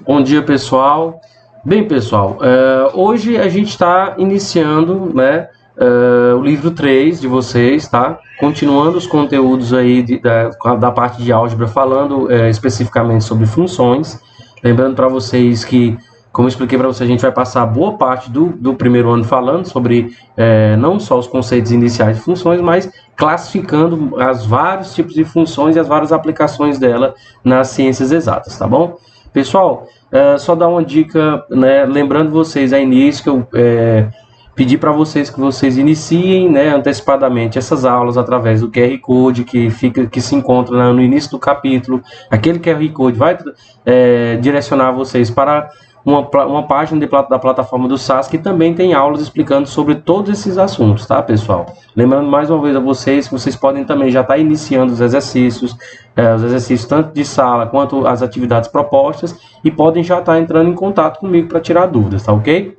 Bom dia, pessoal. Bem, pessoal, hoje a gente está iniciando, né, o livro 3 de vocês, tá? Continuando os conteúdos aí da parte de álgebra, falando especificamente sobre funções. Lembrando para vocês que, como eu expliquei para vocês, a gente vai passar boa parte do primeiro ano falando sobre não só os conceitos iniciais de funções, mas classificando os vários tipos de funções e as várias aplicações dela nas ciências exatas, tá bom? Pessoal, só dar uma dica, né, lembrando vocês a início que eu pedi para vocês que vocês iniciem, né, antecipadamente essas aulas através do QR Code que se encontra no início do capítulo. Aquele QR Code vai direcionar vocês para uma página da plataforma do SAS que também tem aulas explicando sobre todos esses assuntos, tá, pessoal? Lembrando mais uma vez a vocês que vocês podem também já estar iniciando os exercícios tanto de sala quanto as atividades propostas e podem já estar entrando em contato comigo para tirar dúvidas, tá ok?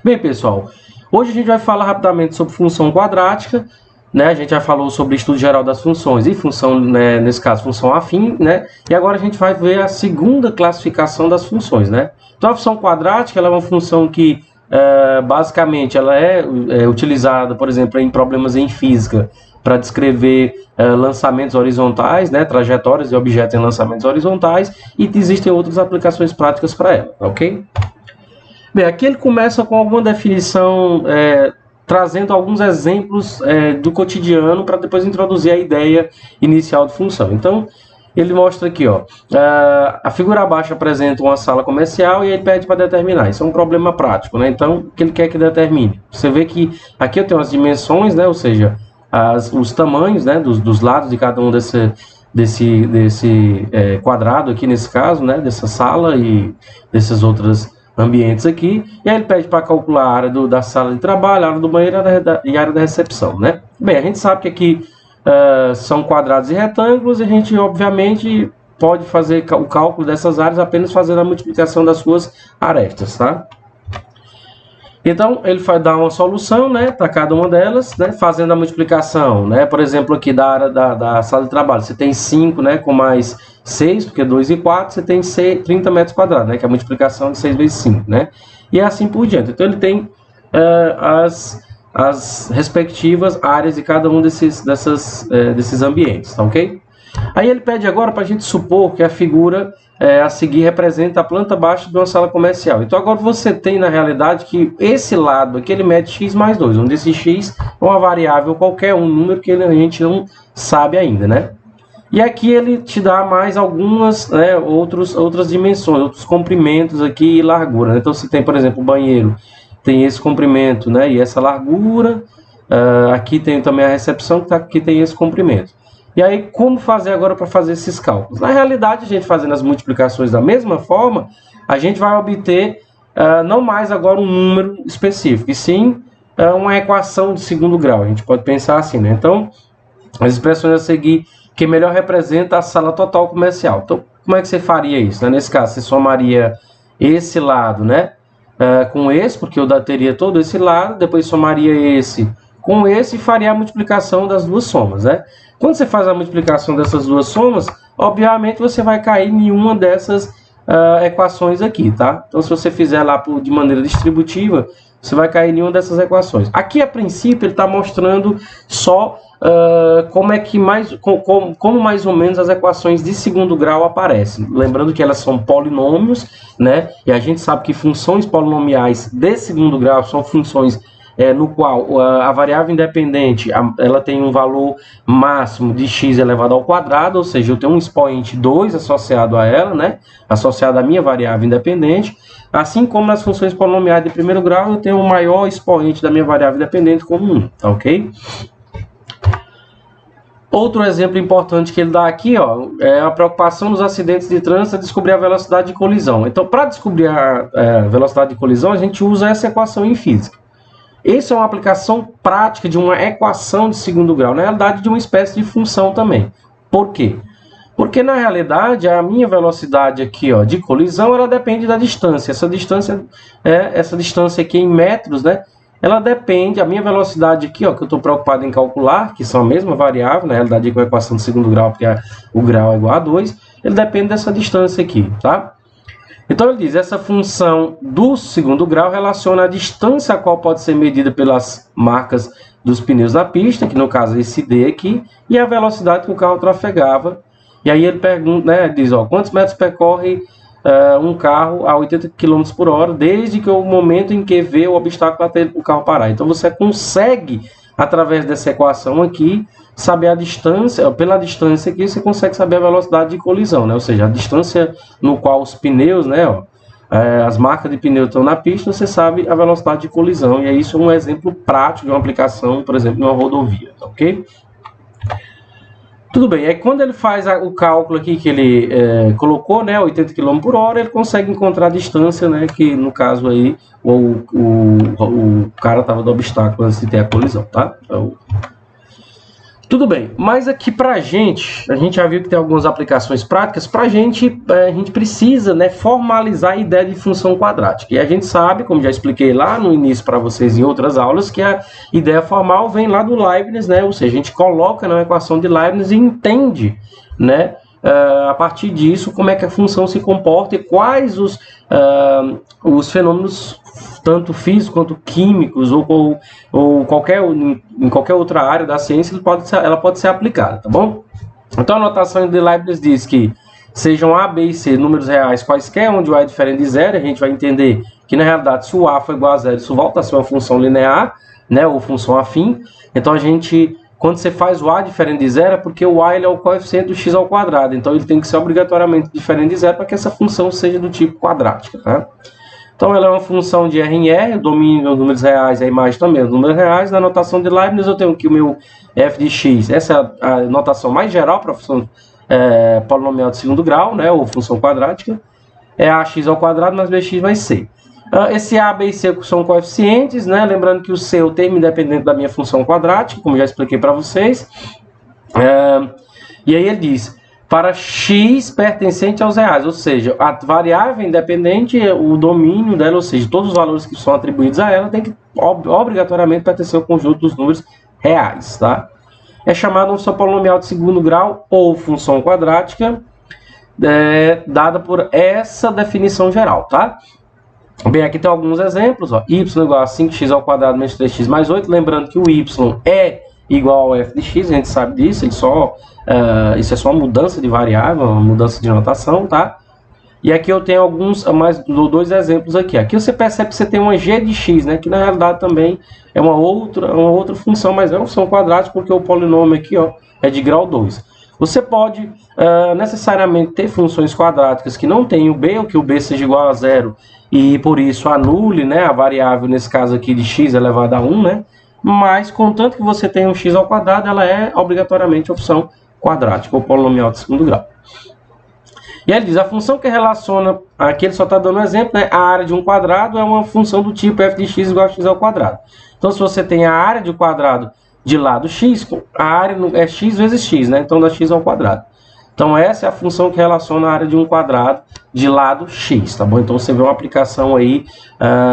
Bem, pessoal, hoje a gente vai falar rapidamente sobre função quadrática, né? A gente já falou sobre estudo geral das funções e função, né, nesse caso, função afim, né? E agora a gente vai ver a segunda classificação das funções, né? Então, a função quadrática ela é uma função que, basicamente, ela é utilizada, por exemplo, em problemas em física para descrever lançamentos horizontais, né? Trajetórias de objetos em lançamentos horizontais, e existem outras aplicações práticas para ela, ok? Bem, aqui ele começa com alguma definição, trazendo alguns exemplos do cotidiano para depois introduzir a ideia inicial de função. Então, ele mostra aqui, ó, a figura abaixo apresenta uma sala comercial e ele pede para determinar. Isso é um problema prático, né? Então, o que ele quer que determine? Você vê que aqui eu tenho as dimensões, né? Ou seja, os tamanhos, né? dos lados de cada um desse quadrado aqui, nesse caso, né? Dessa sala e desses outros ambientes aqui, e aí ele pede para calcular a área da sala de trabalho, a área do banheiro e a área da recepção, né? Bem, a gente sabe que aqui são quadrados e retângulos, e a gente, obviamente, pode fazer o cálculo dessas áreas apenas fazendo a multiplicação das suas arestas, tá? Então, ele vai dar uma solução, né, para cada uma delas, né, fazendo a multiplicação, né? Por exemplo, aqui da área da sala de trabalho, você tem 5, né, com mais 6, porque 2 e 4, você tem 30 metros quadrados, né, que é a multiplicação de 6 vezes 5, né? E assim por diante. Então, ele tem as respectivas áreas de cada um desses ambientes, tá ok? Aí ele pede agora para a gente supor que a figura a seguir representa a planta baixa de uma sala comercial. Então agora você tem na realidade que esse lado aqui ele mede x mais 2, onde esse x é uma variável qualquer, um número que a gente não sabe ainda, né? E aqui ele te dá mais algumas, né, outras dimensões, outros comprimentos aqui e largura. Então você tem, por exemplo, o banheiro, tem esse comprimento, né, e essa largura. Aqui tem também a recepção, que aqui tem esse comprimento. E aí, como fazer agora para fazer esses cálculos? Na realidade, a gente fazendo as multiplicações da mesma forma, a gente vai obter não mais agora um número específico, e sim uma equação de segundo grau. A gente pode pensar assim, né? Então, as expressões a seguir, que melhor representa a sala total comercial. Então, como é que você faria isso, né? Nesse caso, você somaria esse lado, né, com esse, porque eu teria todo esse lado, depois somaria esse com esse e faria a multiplicação das duas somas, né? Quando você faz a multiplicação dessas duas somas, obviamente você vai cair em uma dessas equações aqui, tá? Então, se você fizer lá de maneira distributiva, você vai cair em uma dessas equações. Aqui, a princípio, ele está mostrando só como mais ou menos as equações de segundo grau aparecem. Lembrando que elas são polinômios, né? E a gente sabe que funções polinomiais de segundo grau são funções no qual a variável independente ela tem um valor máximo de x elevado ao quadrado, ou seja, eu tenho um expoente 2 associado a ela, né? Associado à minha variável independente, assim como nas funções polinomiais de primeiro grau eu tenho o maior expoente da minha variável independente como 1, tá ok? Outro exemplo importante que ele dá aqui, ó, é a preocupação nos acidentes de trânsito, é descobrir a velocidade de colisão. Então, para descobrir a velocidade de colisão, a gente usa essa equação em física. Isso é uma aplicação prática de uma equação de segundo grau, na realidade de uma espécie de função também. Por quê? Porque na realidade a minha velocidade aqui, ó, de colisão, ela depende da distância. Essa distância aqui em metros, né? Ela depende, a minha velocidade aqui, ó, que eu estou preocupado em calcular, que são a mesma variável, na realidade com a equação de segundo grau, porque o grau é igual a 2, ele depende dessa distância aqui, tá? Então ele diz, essa função do segundo grau relaciona a distância a qual pode ser medida pelas marcas dos pneus na pista, que no caso é esse D aqui, e a velocidade que o carro trafegava. E aí ele pergunta, né, diz, ó, quantos metros percorre um carro a 80 km por hora, desde que o momento em que vê o obstáculo até o carro parar. Então você consegue, através dessa equação aqui, saber a distância, pela distância aqui, você consegue saber a velocidade de colisão, né? Ou seja, a distância no qual os pneus, né, ó, as marcas de pneu estão na pista, você sabe a velocidade de colisão. E aí isso é um exemplo prático de uma aplicação, por exemplo, numa rodovia, ok? Tudo bem, aí quando ele faz o cálculo aqui que ele colocou, né, 80 km por hora, ele consegue encontrar a distância, né, que no caso aí o cara estava do obstáculo antes de ter a colisão, tá? Então, tudo bem, mas aqui pra gente, a gente já viu que tem algumas aplicações práticas, a gente precisa, né, formalizar a ideia de função quadrática. E a gente sabe, como já expliquei lá no início para vocês em outras aulas, que a ideia formal vem lá do Leibniz, né, ou seja, a gente coloca na equação de Leibniz e entende, né, a partir disso como é que a função se comporta e quais os fenômenos tanto físicos quanto químicos ou em qualquer outra área da ciência ela pode ser aplicada, tá bom? Então a notação de Leibniz diz que sejam A, B e C números reais quaisquer, onde o A é diferente de zero, a gente vai entender que na realidade se o A for igual a zero, isso volta a ser uma função linear, né, ou função afim. Então quando você faz o A diferente de zero, é porque o A ele é o coeficiente do x ao quadrado, então ele tem que ser obrigatoriamente diferente de zero para que essa função seja do tipo quadrática, tá? Então ela é uma função de R em R, o domínio dos números reais, a imagem também dos números reais. Na notação de Leibniz eu tenho aqui o meu f de x, essa é a notação mais geral para a função polinomial de segundo grau, né, ou função quadrática, é ax ao quadrado mais bx mais c. Esse a, b e c são coeficientes, né, lembrando que o c é o termo independente da minha função quadrática, como já expliquei para vocês. E aí ele diz, para x pertencente aos reais, ou seja, a variável independente, o domínio dela, ou seja, todos os valores que são atribuídos a ela, tem que obrigatoriamente pertencer ao conjunto dos números reais, tá? É chamada função polinomial de segundo grau ou função quadrática, dada por essa definição geral, tá? Bem, aqui tem alguns exemplos, ó, y igual a 5x ao quadrado menos 3x mais 8, lembrando que o y é igual ao f de x, a gente sabe disso, isso é só uma mudança de variável, uma mudança de notação, tá? E aqui eu tenho dois exemplos aqui. Aqui você percebe que você tem uma g de x, né? Que na realidade também é uma outra função, mas é uma função quadrática porque o polinômio aqui, ó, é de grau 2. Você pode necessariamente ter funções quadráticas que não tenham o b, ou que o b seja igual a zero, e por isso anule, né, a variável, nesse caso aqui, de x elevado a 1, né? Mas, contanto que você tenha um x ao quadrado, ela é obrigatoriamente a função quadrática, ou polinomial de segundo grau. E aí ele diz, a função que relaciona, aqui ele só está dando um exemplo, né? A área de um quadrado é uma função do tipo f de x igual a x ao quadrado. Então, se você tem a área de um quadrado de lado x, a área é x vezes x, né? Então, dá x ao quadrado. Então, essa é a função que relaciona a área de um quadrado de lado x, tá bom? Então, você vê uma aplicação aí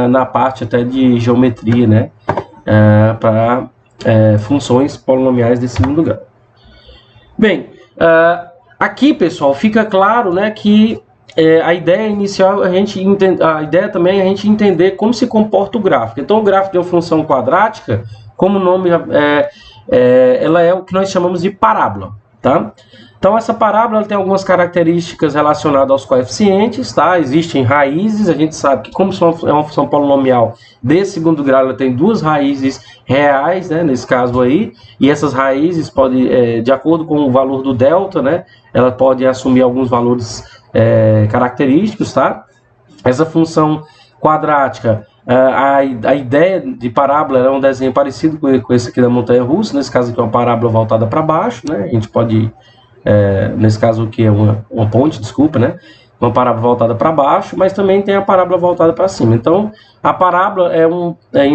na parte até de geometria, né? Para funções polinomiais de segundo grau. Bem, aqui, pessoal, fica claro, né, que a ideia inicial, a ideia também é a gente entender como se comporta o gráfico. Então, o gráfico de uma função quadrática, como o nome ela é o que nós chamamos de parábola, tá? Então, essa parábola tem algumas características relacionadas aos coeficientes, tá? Existem raízes, a gente sabe que como é uma função polinomial de segundo grau, ela tem duas raízes reais, né, nesse caso aí, e essas raízes podem, de acordo com o valor do delta, né, ela pode assumir alguns valores característicos, tá? Essa função quadrática, a ideia de parábola é um desenho parecido com esse aqui da montanha-russa, nesse caso aqui é uma parábola voltada para baixo, né, a gente pode... nesse caso aqui é uma ponte, desculpa, né? Uma parábola voltada para baixo, mas também tem a parábola voltada para cima. Então, a parábola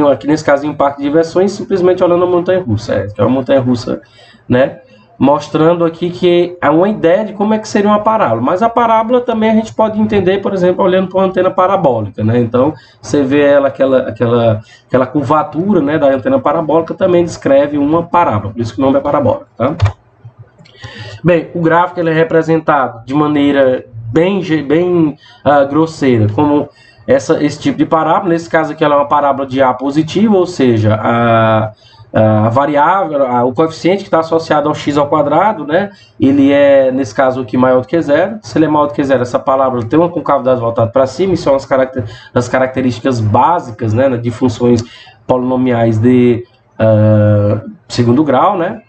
aqui nesse caso, em parque de diversões, simplesmente olhando a montanha-russa. Que é uma montanha-russa, né? Mostrando aqui que há uma ideia de como é que seria uma parábola. Mas a parábola também a gente pode entender, por exemplo, olhando para uma antena parabólica, né? Então, você vê ela, aquela curvatura, né, da antena parabólica também descreve uma parábola. Por isso que o nome é parabólica, tá? Bem, o gráfico ele é representado de maneira bem grosseira, como esse tipo de parábola. Nesse caso aqui ela é uma parábola de A positivo, ou seja, a variável, o coeficiente que está associado ao x ao quadrado, né, ele é, nesse caso aqui, maior do que zero. Se ele é maior do que zero, essa parábola tem uma concavidade voltada para cima. Isso são as características básicas, né, de funções polinomiais de segundo grau, né?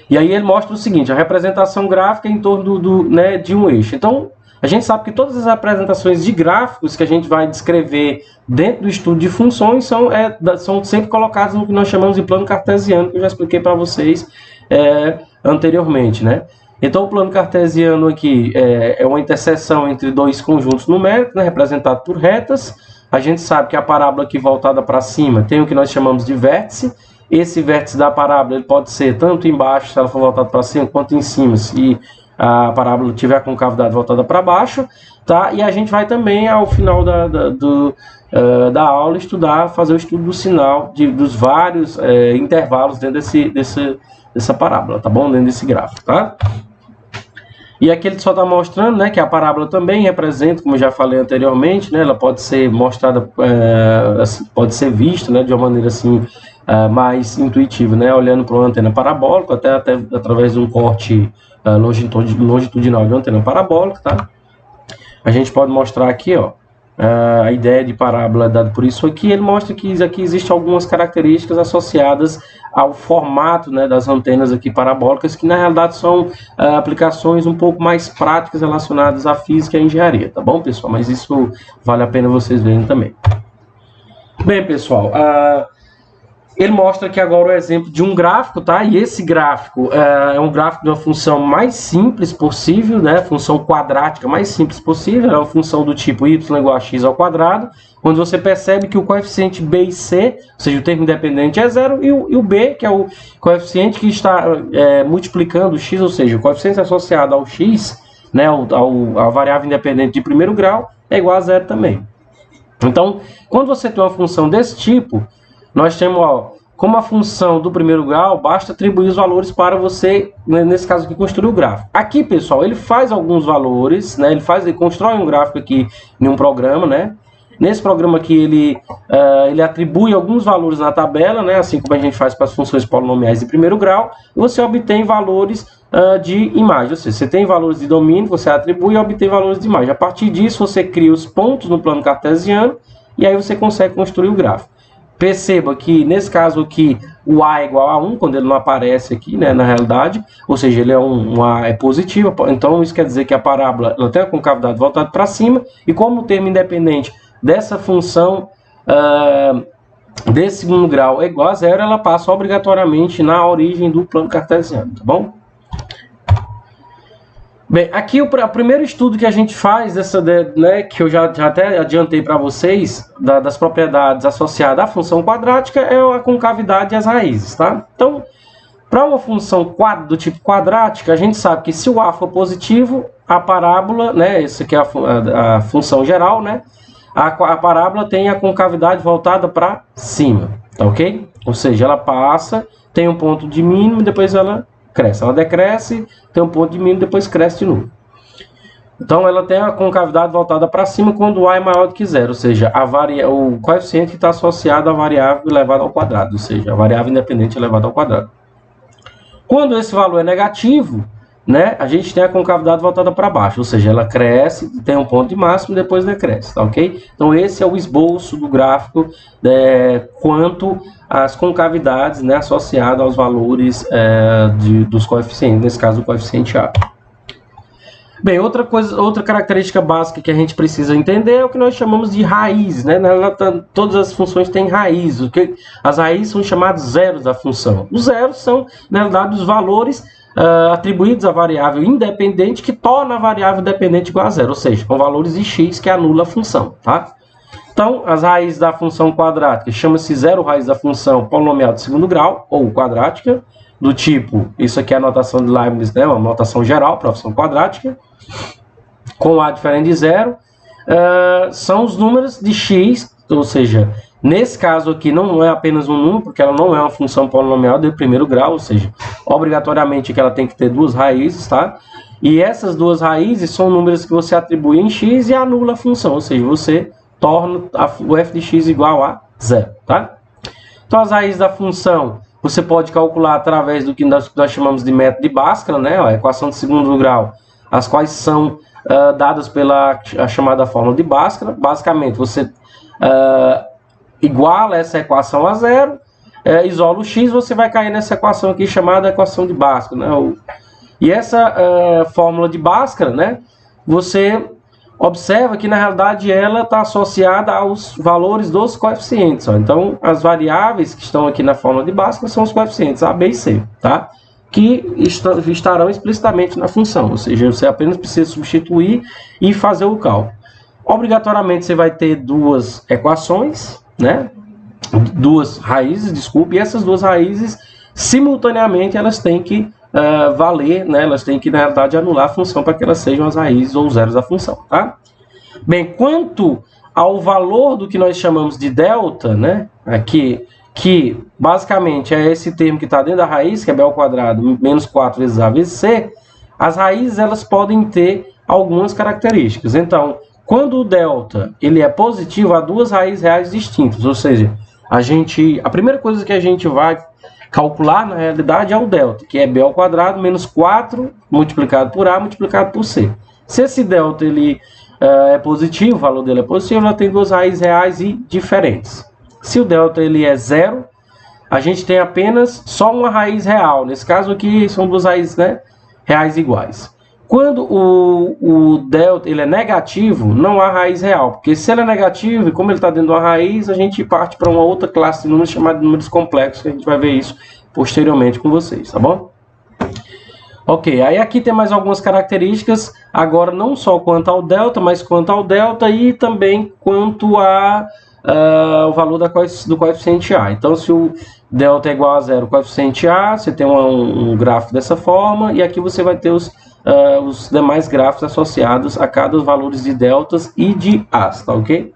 E aí ele mostra o seguinte: a representação gráfica em torno né, de um eixo. Então, a gente sabe que todas as representações de gráficos que a gente vai descrever dentro do estudo de funções são sempre colocadas no que nós chamamos de plano cartesiano, que eu já expliquei para vocês anteriormente, né? Então, o plano cartesiano aqui é uma interseção entre dois conjuntos numéricos, né, representado por retas. A gente sabe que a parábola aqui voltada para cima tem o que nós chamamos de vértice. Esse vértice da parábola ele pode ser tanto embaixo, se ela for voltada para cima, quanto em cima, se a parábola tiver a concavidade voltada para baixo, tá? E a gente vai também, ao final da aula, fazer o estudo do sinal dos vários intervalos dentro dessa parábola, tá bom? Dentro desse gráfico, tá? E aqui ele só está mostrando, né, que a parábola também representa, como eu já falei anteriormente, né, ela pode ser mostrada, pode ser vista, né, de uma maneira assim mais intuitiva, né, olhando para uma antena parabólica, até através de um corte longitudinal de uma antena parabólica, tá? A gente pode mostrar aqui, ó, a ideia de parábola dada por isso aqui. Ele mostra que aqui existem algumas características associadas ao formato, né, das antenas aqui parabólicas, que na realidade são aplicações um pouco mais práticas relacionadas à física e à engenharia, tá bom, pessoal? Mas isso vale a pena vocês verem também. Bem, pessoal, ele mostra aqui agora o exemplo de um gráfico, tá? E esse gráfico é um gráfico de uma função mais simples possível, né? Função quadrática mais simples possível. É uma função do tipo y igual a x ao quadrado, onde você percebe que o coeficiente b e c, ou seja, o termo independente é zero, e o b, que é o coeficiente que está multiplicando o x, ou seja, o coeficiente associado ao x, né, a variável independente de primeiro grau, é igual a zero também. Então, quando você tem uma função desse tipo, nós temos, ó, como a função do primeiro grau, basta atribuir os valores para você, nesse caso aqui, construir o gráfico. Aqui, pessoal, ele faz alguns valores, né? Ele constrói um gráfico aqui em um programa, né? Nesse programa aqui, ele atribui alguns valores na tabela, né? Assim como a gente faz para as funções polinomiais de primeiro grau, e você obtém valores de imagem. Ou seja, você tem valores de domínio, você atribui e obtém valores de imagem. A partir disso, você cria os pontos no plano cartesiano, e aí você consegue construir o gráfico. Perceba que, nesse caso aqui, o A é igual a 1, quando ele não aparece aqui, né, na realidade, ou seja, ele é um A positivo, então isso quer dizer que a parábola ela tem a concavidade voltada para cima, e como o termo independente dessa função desse segundo grau é igual a zero, ela passa obrigatoriamente na origem do plano cartesiano, tá bom? Bem, aqui o primeiro estudo que a gente faz, né, que eu já até adiantei para vocês, das propriedades associadas à função quadrática, é a concavidade e as raízes, tá? Então, para uma função do tipo quadrática, a gente sabe que se o A for positivo, a parábola, né, essa aqui é a função geral, né, a parábola tem a concavidade voltada para cima, tá ok? Ou seja, ela passa, tem um ponto de mínimo e depois ela cresce. Ela decresce, tem um ponto de mínimo, depois cresce de novo. Então, ela tem a concavidade voltada para cima quando o A é maior do que zero, ou seja, o coeficiente que está associado à variável elevada ao quadrado, ou seja, a variável independente elevada ao quadrado. Quando esse valor é negativo, né, a gente tem a concavidade voltada para baixo, ou seja, ela cresce, tem um ponto de máximo e depois decresce, tá ok? Então, esse é o esboço do gráfico quanto às concavidades, né, associadas aos valores dos coeficientes, nesse caso, o coeficiente A. Bem, outra característica básica que a gente precisa entender é o que nós chamamos de raiz, né? Todas as funções têm raiz. As raízes são chamados zeros da função. Os zeros são, na verdade, os valores atribuídos à variável independente que torna a variável dependente igual a zero, ou seja, com valores de x que anula a função, tá? Então, as raízes da função quadrática chama-se zero raiz da função polinomial de segundo grau, ou quadrática, do tipo, isso aqui é a notação de Leibniz, né, uma notação geral para a função quadrática, com A diferente de zero, são os números de x, ou seja, nesse caso aqui não é apenas um número, porque ela não é uma função polinomial de primeiro grau, ou seja, obrigatoriamente que ela tem que ter duas raízes, tá? E essas duas raízes são números que você atribui em x e anula a função, ou seja, você torna o f de x igual a 0, tá? Então, as raízes da função você pode calcular através do que nós chamamos de método de Bhaskara, né? A equação de segundo grau, as quais são dadas pela chamada fórmula de Bhaskara. Basicamente, você iguala essa equação a zero, isola o x, você vai cair nessa equação aqui chamada equação de Bhaskara, né? E essa fórmula de Bhaskara, né? Você observa que, na realidade, ela está associada aos valores dos coeficientes. Ó. Então, as variáveis que estão aqui na fórmula de Bhaskara são os coeficientes A, B e C, tá? Que estarão explicitamente na função. Ou seja, você apenas precisa substituir e fazer o cálculo. Obrigatoriamente, você vai ter duas equações, né? Duas raízes, desculpe. E essas duas raízes, simultaneamente, elas têm que valer, né? Elas têm que, na realidade, anular a função para que elas sejam as raízes ou zeros da função, tá? Bem, quanto ao valor do que nós chamamos de delta, né? Aqui, que basicamente é esse termo que está dentro da raiz, que é b ao quadrado menos 4 vezes a vezes c, as raízes elas podem ter algumas características. Então, quando o delta ele é positivo, há duas raízes reais distintas, ou seja, a primeira coisa que a gente vai calcular, na realidade, é o delta, que é b ao quadrado menos 4 multiplicado por a multiplicado por c. Se esse delta ele, é positivo, o valor dele é positivo, ela tem duas raízes reais e diferentes. Se o delta ele é zero, a gente tem apenas só uma raiz real. Nesse caso aqui, são duas raízes, né, reais iguais. Quando o delta ele é negativo, não há raiz real. Porque se ele é negativo, e como ele está dentro de uma raiz, a gente parte para uma outra classe de números chamada de números complexos, que a gente vai ver isso posteriormente com vocês, tá bom? Ok, aí aqui tem mais algumas características, agora não só quanto ao delta, mas quanto ao delta e também quanto o valor do coeficiente A. Então, se o delta é igual a zero, o coeficiente A, você tem um gráfico dessa forma, e aqui você vai ter os demais gráficos associados a cada valores de deltas e de A's, tá ok?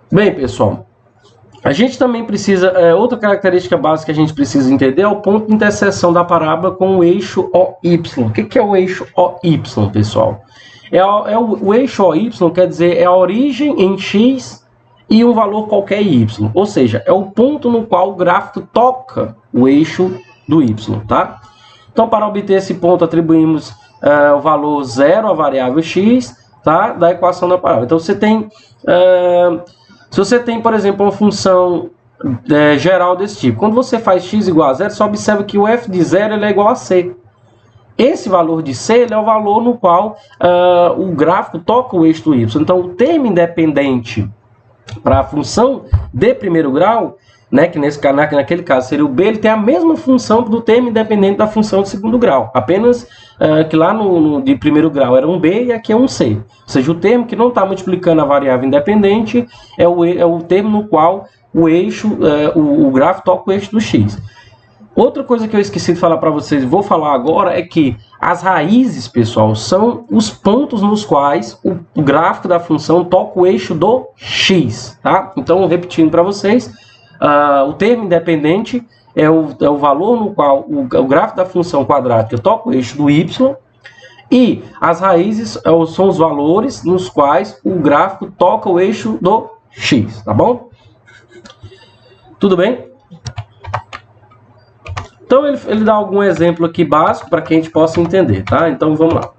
Bem, pessoal, a gente também precisa, outra característica básica que a gente precisa entender é o ponto de interseção da parábola com o eixo OY. O que é o eixo OY, pessoal? O eixo OY quer dizer é a origem em X e um valor qualquer em Y. Ou seja, é o ponto no qual o gráfico toca o eixo do Y, tá? Então, para obter esse ponto, atribuímos o valor 0 à variável x, tá? Da equação da parábola. Então, você tem, se você tem, por exemplo, uma função geral desse tipo, quando você faz x igual a 0, você observa que o f de 0 ele é igual a c. Esse valor de c ele é o valor no qual o gráfico toca o eixo do y. Então, o termo independente para a função de primeiro grau, né, que naquele caso seria o b, ele tem a mesma função do termo independente da função de segundo grau. Apenas que lá de primeiro grau era um b e aqui é um c. Ou seja, o termo que não está multiplicando a variável independente é o termo no qual o eixo, o gráfico toca o eixo do x. Outra coisa que eu esqueci de falar para vocês, vou falar agora, é que as raízes, pessoal, são os pontos nos quais o gráfico da função toca o eixo do x, tá? Então, repetindo para vocês, o termo independente é o valor no qual o gráfico da função quadrática toca o eixo do y, e as raízes são os valores nos quais o gráfico toca o eixo do x, tá bom? Tudo bem? Então, ele dá algum exemplo aqui básico para que a gente possa entender, tá? Então, vamos lá.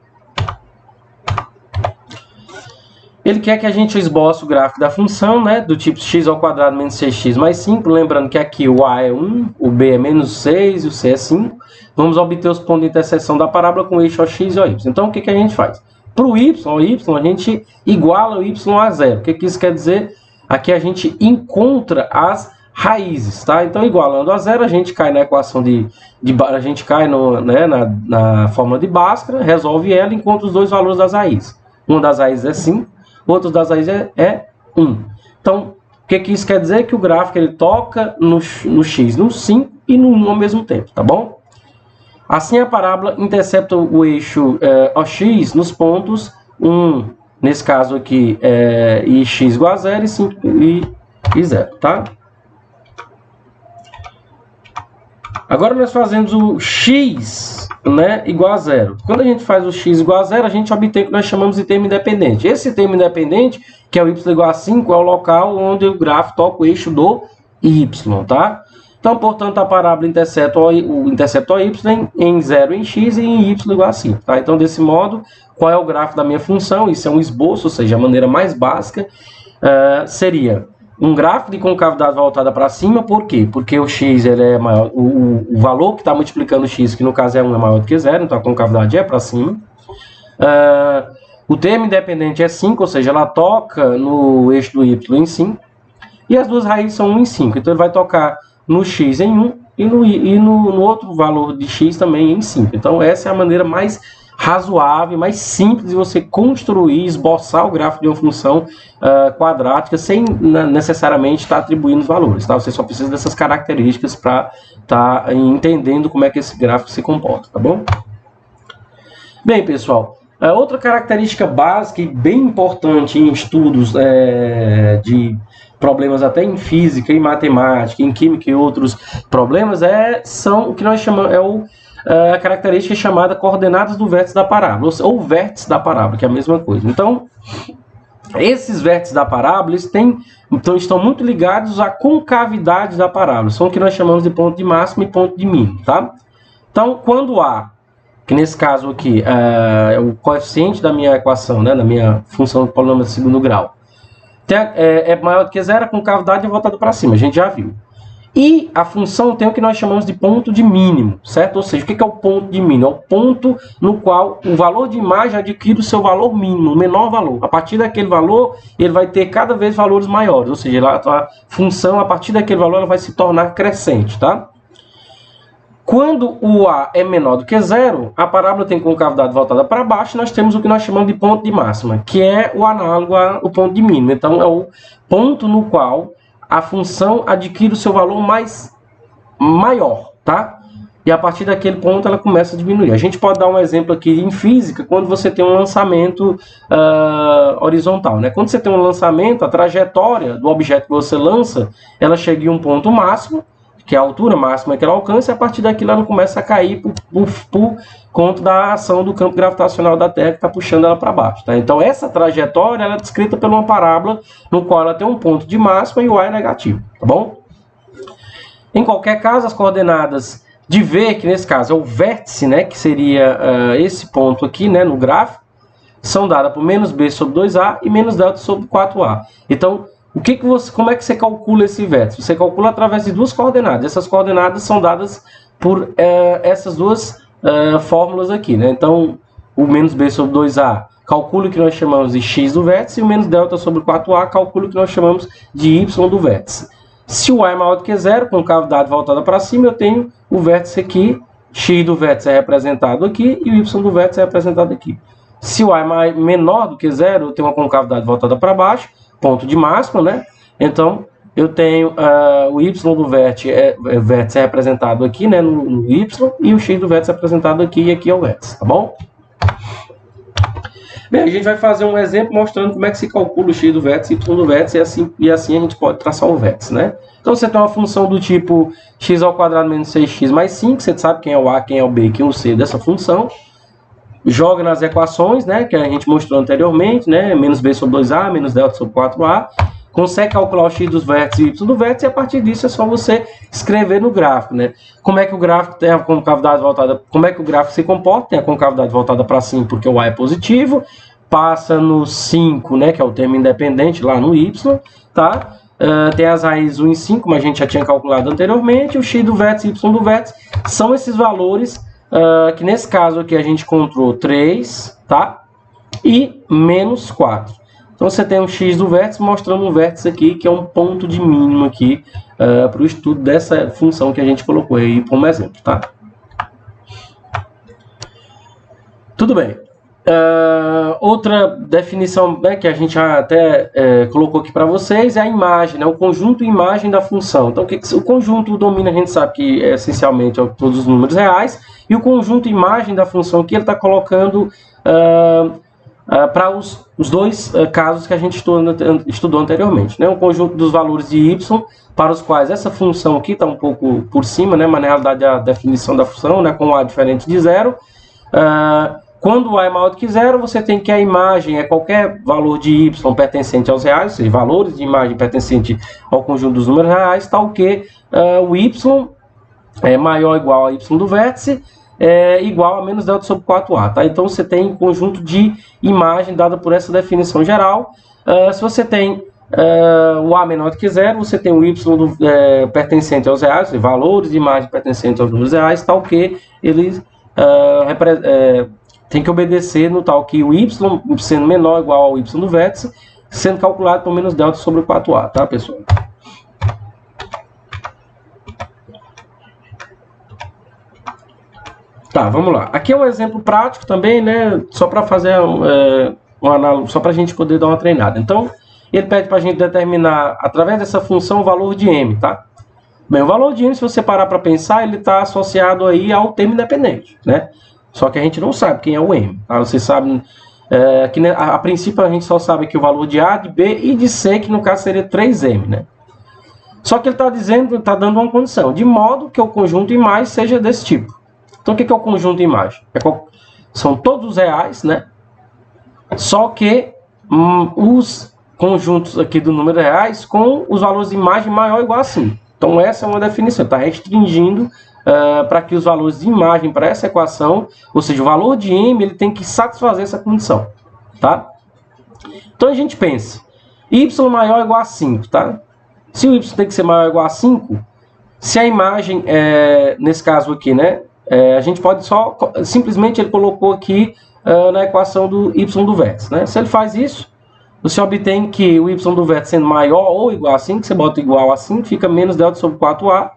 Ele quer que a gente esboce o gráfico da função, né? Do tipo x ao quadrado menos 6x mais 5. Lembrando que aqui o a é 1, o b é menos 6 e o c é 5. Vamos obter os pontos de interseção da parábola com o eixo x e o y. Então, o que a gente faz? Para o y, a gente iguala o y a zero. O que isso quer dizer? Aqui a gente encontra as raízes, tá? Então, igualando a zero, a gente cai na equação a gente cai na fórmula de Bhaskara, resolve ela e encontra os dois valores das raízes. Uma das raízes é 5, outro das raízes é 1. Então, o que isso quer dizer? Que o gráfico ele toca no x, no 5 e no 1 ao mesmo tempo, tá bom? Assim, a parábola intercepta o eixo OX nos pontos 1, nesse caso aqui, e x igual a 0 e 5 e 0, tá? Agora nós fazemos o x, né, igual a zero. Quando a gente faz o x igual a zero, a gente obtém o que nós chamamos de termo independente. Esse termo independente, que é o y igual a 5, é o local onde o gráfico toca o eixo do y, tá? Então, portanto, a parábola intercepta o y em 0 em x e em y igual a 5. Tá? Então, desse modo, qual é o gráfico da minha função? Isso é um esboço, ou seja, a maneira mais básica seria um gráfico de concavidade voltada para cima. Por quê? Porque o x ele é maior, o valor que está multiplicando o x, que no caso é 1, é maior do que 0, então a concavidade é para cima. O termo independente é 5, ou seja, ela toca no eixo do y em 5. E as duas raízes são 1 em 5, então ele vai tocar no x em 1 e no outro valor de x também em 5. Então essa é a maneira mais razoável, mais simples de você construir, esboçar o gráfico de uma função quadrática sem necessariamente estar atribuindo os valores. Tá? Você só precisa dessas características para estar entendendo como é que esse gráfico se comporta, tá bom? Bem, pessoal, outra característica básica e bem importante em estudos de problemas até em física, em matemática, em química e outros problemas são o que nós chamamos a característica chamada coordenadas do vértice da parábola, ou vértice da parábola, que é a mesma coisa. Então, esses vértices da parábola estão muito ligados à concavidade da parábola, são o que nós chamamos de ponto de máximo e ponto de mínimo, tá? Então, quando A, que nesse caso aqui é o coeficiente da minha equação, né, da minha função do polinômio de segundo grau, é maior do que zero, a concavidade é voltada para cima, a gente já viu. E a função tem o que nós chamamos de ponto de mínimo, certo? Ou seja, o que é o ponto de mínimo? É o ponto no qual o valor de imagem adquire o seu valor mínimo, o menor valor. A partir daquele valor, ele vai ter cada vez valores maiores, ou seja, a função, a partir daquele valor, ela vai se tornar crescente, tá? Quando o A é menor do que zero, a parábola tem concavidade voltada para baixo, nós temos o que nós chamamos de ponto de máxima, que é o análogo ao ponto de mínimo. Então, é o ponto no qual a função adquire o seu valor maior, tá? E a partir daquele ponto ela começa a diminuir. A gente pode dar um exemplo aqui em física, quando você tem um lançamento horizontal, né? Quando você tem um lançamento, a trajetória do objeto que você lança, ela chega em um ponto máximo, que é a altura máxima que ela alcança, e a partir daquilo ela começa a cair por conta da ação do campo gravitacional da Terra que está puxando ela para baixo. Tá? Então essa trajetória ela é descrita por uma parábola no qual ela tem um ponto de máxima e o A é negativo. Tá bom? Em qualquer caso, as coordenadas de V, que nesse caso é o vértice, né, que seria esse ponto aqui, né, no gráfico, são dadas por menos B sobre 2A e menos delta sobre 4A. Então, como é que você calcula esse vértice? Você calcula através de duas coordenadas. Essas coordenadas são dadas por essas duas fórmulas aqui, né? Então, o menos B sobre 2A calcula o que nós chamamos de x do vértice, e o menos delta sobre 4A calcula o que nós chamamos de y do vértice. Se o A é maior do que zero, com cavidade voltada para cima, eu tenho o vértice aqui, x do vértice é representado aqui, e o y do vértice é representado aqui. Se o A é menor do que zero, eu tenho uma concavidade voltada para baixo, ponto de máxima, né? Então, eu tenho o y do vértice é representado aqui, né, no y, e o x do vértice é representado aqui, e aqui é o vértice, tá bom? Bem, a gente vai fazer um exemplo mostrando como é que se calcula o x do vértice e y do vértice, e assim a gente pode traçar o vértice, né? Então, você tem uma função do tipo x ao quadrado menos 6x mais 5, você sabe quem é o a, quem é o b, quem é o c dessa função. Joga nas equações, né, que a gente mostrou anteriormente, né, menos b sobre 2a, menos delta sobre 4a. Consegue calcular o x dos vértices e o y do vértice, e a partir disso é só você escrever no gráfico, né? Como é que o gráfico tem a concavidade voltada, como é que o gráfico se comporta? Tem a concavidade voltada para cima porque o a é positivo, passa no 5, né, que é o termo independente lá no y, tá? Tem as raízes 1 e 5, como a gente já tinha calculado anteriormente, o x do vértice e o y do vértice são esses valores que nesse caso aqui a gente encontrou 3, tá? E menos 4. Então você tem um x do vértice mostrando um vértice aqui, que é um ponto de mínimo aqui para o estudo dessa função que a gente colocou aí como exemplo, tá? Tudo bem. Outra definição, né, que a gente já até colocou aqui para vocês é a imagem, né, o conjunto imagem da função. Então, o conjunto domina, a gente sabe que essencialmente é todos os números reais, e o conjunto imagem da função aqui ele está colocando para os dois casos que a gente estudou anteriormente, né? Um conjunto dos valores de y, para os quais essa função aqui está um pouco por cima, né? Mas na realidade a definição da função, né? Com a diferente de zero. Quando o a é maior do que zero, você tem que a imagem é qualquer valor de y pertencente aos reais, ou seja, valores de imagem pertencente ao conjunto dos números reais, tal que o y é maior ou igual a y do vértice, igual a menos delta sobre 4a. Tá? Então, você tem um conjunto de imagem dada por essa definição geral. Se você tem o a menor do que zero, você tem o y pertencente aos reais, ou seja, valores de imagem pertencentes aos números reais, tal que eles tem que obedecer no tal que o y, sendo menor ou igual ao y do vértice, sendo calculado por menos delta sobre 4a, tá, pessoal? Tá, vamos lá. Aqui é um exemplo prático também, né? Só para fazer só para a gente poder dar uma treinada. Então, ele pede para a gente determinar, através dessa função, o valor de m, tá? Bem, o valor de m, se você parar para pensar, ele está associado aí ao termo independente, né? Só que a gente não sabe quem é o m. Tá? Vocês sabem que a princípio a gente só sabe que o valor de A, de B e de C, que no caso seria 3m, né? Só que ele está dando uma condição, de modo que o conjunto imagem seja desse tipo. Então o que é o conjunto imagem? São todos os reais, né? Só que os conjuntos aqui do número reais com os valores de imagem maior ou igual a 5. Então essa é uma definição, está restringindo para que os valores de imagem para essa equação, ou seja, o valor de m, ele tem que satisfazer essa condição, tá? Então a gente pensa, y maior ou igual a 5, tá? Se o y tem que ser maior ou igual a 5, se a imagem, nesse caso aqui, né, a gente pode só, simplesmente ele colocou aqui na equação do y do vértice, né? Se ele faz isso, você obtém que o y do vértice sendo maior ou igual a 5, você bota igual a 5, fica menos delta sobre 4a.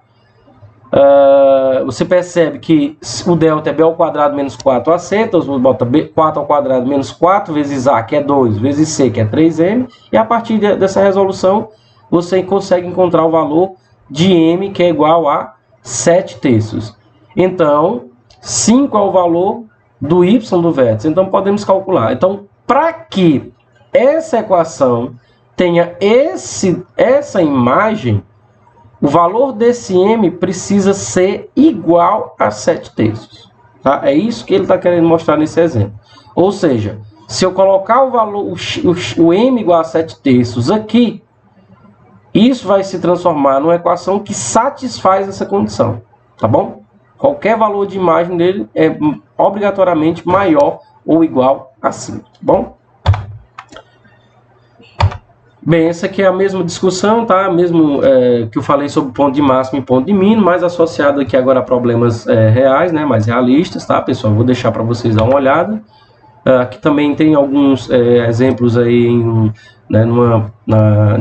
Você percebe que o delta é b ao quadrado menos 4ac, então você bota 4 ao quadrado menos 4 vezes a, que é 2, vezes c, que é 3m, e a partir dessa resolução você consegue encontrar o valor de m, que é igual a 7/3. Então, 5 é o valor do y do vértice, então podemos calcular. Então, para que essa equação tenha essa imagem, o valor desse m precisa ser igual a 7/3. Tá? É isso que ele está querendo mostrar nesse exemplo. Ou seja, se eu colocar o valor, o m igual a 7/3 aqui, isso vai se transformar numa equação que satisfaz essa condição. Tá bom? Qualquer valor de imagem dele é obrigatoriamente maior ou igual a 5. Tá bom? Bem, essa aqui é a mesma discussão, tá? Mesmo que eu falei sobre ponto de máximo e ponto de mínimo, mas associado aqui agora a problemas reais, né? Mais realistas, tá, pessoal? Vou deixar para vocês dar uma olhada. Aqui também tem alguns exemplos aí em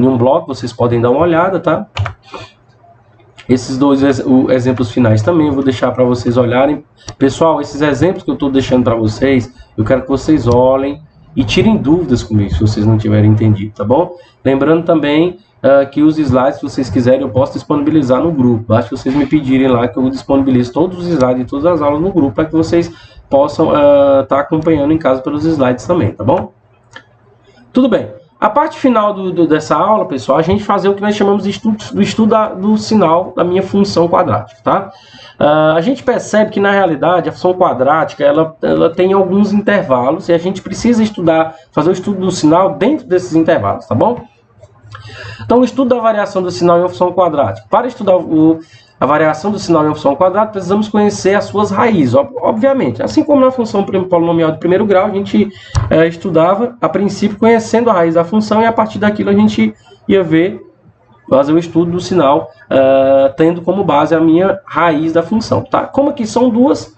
um blog, vocês podem dar uma olhada, tá? Esses dois exemplos finais também eu vou deixar para vocês olharem. Pessoal, esses exemplos que eu estou deixando para vocês, eu quero que vocês olhem e tirem dúvidas comigo, se vocês não tiverem entendido, tá bom? Lembrando também que os slides, se vocês quiserem, eu posso disponibilizar no grupo. Basta vocês me pedirem lá que eu disponibilizo todos os slides de todas as aulas no grupo, para que vocês possam estar acompanhando em casa pelos slides também, tá bom? Tudo bem. A parte final dessa aula, pessoal, a gente fazer o que nós chamamos de estudo do sinal da minha função quadrática, tá? A gente percebe que, na realidade, a função quadrática, ela tem alguns intervalos e a gente precisa fazer o estudo do sinal dentro desses intervalos, tá bom? Então, o estudo da variação do sinal em uma função quadrática. Para estudar a variação do sinal em uma função quadrática, precisamos conhecer as suas raízes, obviamente. Assim como na função polinomial de primeiro grau, a gente estudava, a princípio, conhecendo a raiz da função, e a partir daquilo a gente ia fazer o estudo do sinal, tendo como base a minha raiz da função. Tá? Como aqui são duas,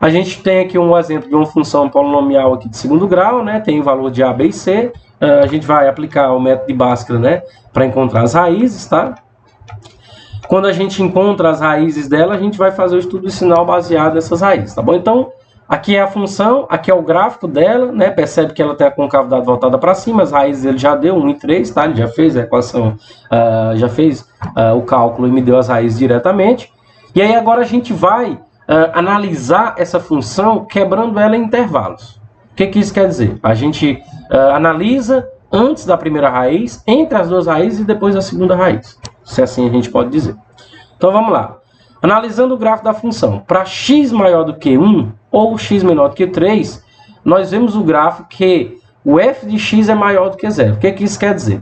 a gente tem aqui um exemplo de uma função polinomial aqui de segundo grau, né? Tem o valor de a, b e c. A gente vai aplicar o método de Bhaskara, né? Para encontrar as raízes, tá? Quando a gente encontra as raízes dela, a gente vai fazer o estudo do sinal baseado nessas raízes, tá bom? Então, aqui é a função, aqui é o gráfico dela, né? Percebe que ela tem a concavidade voltada para cima, as raízes ele já deu 1 e 3, tá? Ele já fez a equação, já fez o cálculo e me deu as raízes diretamente. E aí agora a gente vai analisar essa função quebrando ela em intervalos. O que isso quer dizer? A gente analisa antes da primeira raiz, entre as duas raízes e depois da segunda raiz. Se assim a gente pode dizer. Então vamos lá. Analisando o gráfico da função, para x maior do que 1 ou x menor do que 3, nós vemos o gráfico que o f de x é maior do que 0. O que isso quer dizer?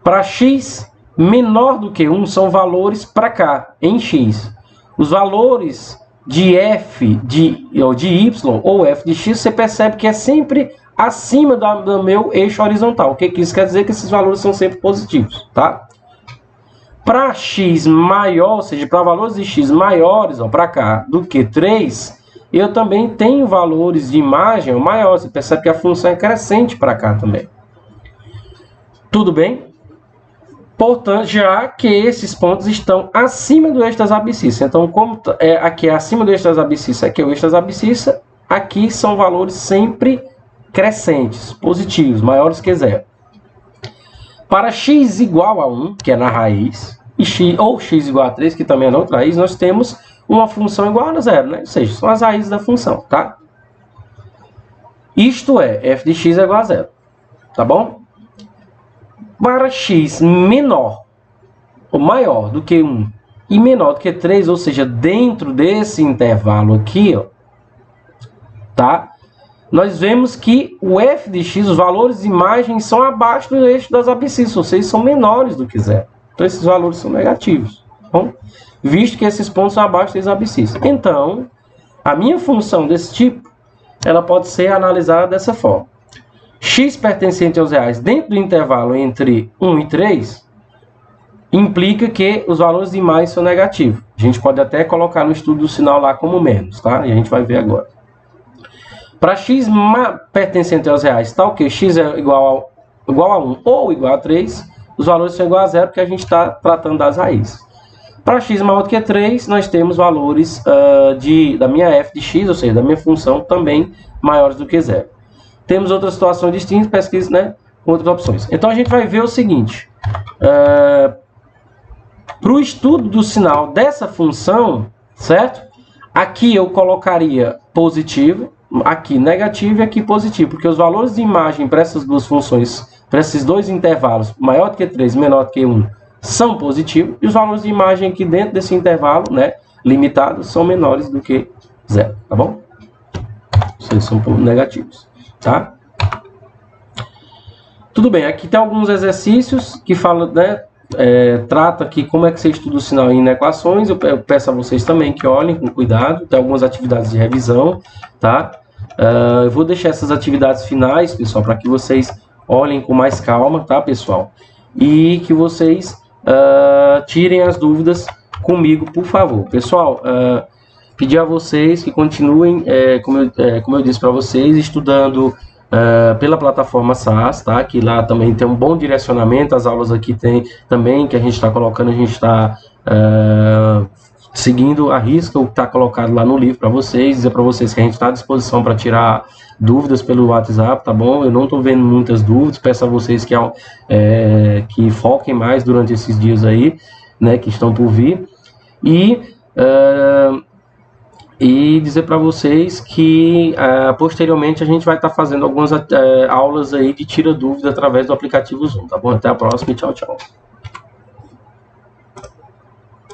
Para x menor do que 1 são valores para cá, em x. Os valores de f de y ou f de x, você percebe que é sempre acima do meu eixo horizontal. O que isso quer dizer? Que esses valores são sempre positivos, tá? Para x maior, ou seja, para valores de x maiores, para cá, do que 3, eu também tenho valores de imagem maiores. Você percebe que a função é crescente para cá também. Tudo bem? Portanto, já que esses pontos estão acima do eixo das abscissas. Então, como aqui é acima do eixo das abscissas, aqui é o eixo das abscissas, aqui são valores sempre crescentes, positivos, maiores que 0. Para x igual a 1, que é na raiz, ou x igual a 3, que também é na outra raiz, nós temos uma função igual a 0, né? Ou seja, são as raízes da função, tá? Isto é, f de x é igual a 0, tá bom? Para x menor ou maior do que 1 e menor do que 3, ou seja, dentro desse intervalo aqui, ó, tá? Nós vemos que o f de x, os valores de imagem, são abaixo do eixo das abscissas, ou seja, são menores do que 0. Então, esses valores são negativos, tá bom? Visto que esses pontos são abaixo das abscissas. Então, a minha função desse tipo, ela pode ser analisada dessa forma. X pertencente aos reais dentro do intervalo entre 1 e 3 implica que os valores de imagem são negativos. A gente pode até colocar no estudo do sinal lá como menos, tá? E a gente vai ver agora. Para x pertencente aos reais, tal que x é igual a 1 ou igual a 3, os valores são iguais a 0 porque a gente está tratando das raízes. Para x maior do que 3, nós temos valores da minha f de x, ou seja, da minha função, também maiores do que 0. Temos outras situações distintas, pesquisa, né, com outras opções. Então, a gente vai ver o seguinte. Para o estudo do sinal dessa função, certo? Aqui eu colocaria positivo, aqui negativo e aqui positivo, porque os valores de imagem para essas duas funções, para esses dois intervalos, maior do que 3 menor do que 1, são positivos, e os valores de imagem aqui dentro desse intervalo, né, limitado, são menores do que 0, tá bom? Vocês são negativos. Tá? Tudo bem, aqui tem alguns exercícios que falam, né, trata aqui como é que você estuda o sinal em equações. Eu peço a vocês também que olhem com cuidado, tem algumas atividades de revisão, tá? Eu vou deixar essas atividades finais, pessoal, para que vocês olhem com mais calma, tá, pessoal? E que vocês tirem as dúvidas comigo, por favor. Pessoal, pedir a vocês que continuem, como eu disse para vocês, estudando pela plataforma SAS, tá? Que lá também tem um bom direcionamento. As aulas aqui tem também, que a gente está colocando, a gente está seguindo a risca o que está colocado lá no livro para vocês, dizer para vocês que a gente está à disposição para tirar dúvidas pelo WhatsApp, tá bom? Eu não estou vendo muitas dúvidas, peço a vocês que foquem mais durante esses dias aí, né, que estão por vir. E dizer para vocês que posteriormente a gente vai estar fazendo algumas aulas aí de tira dúvida através do aplicativo Zoom, tá bom? Até a próxima e tchau, tchau.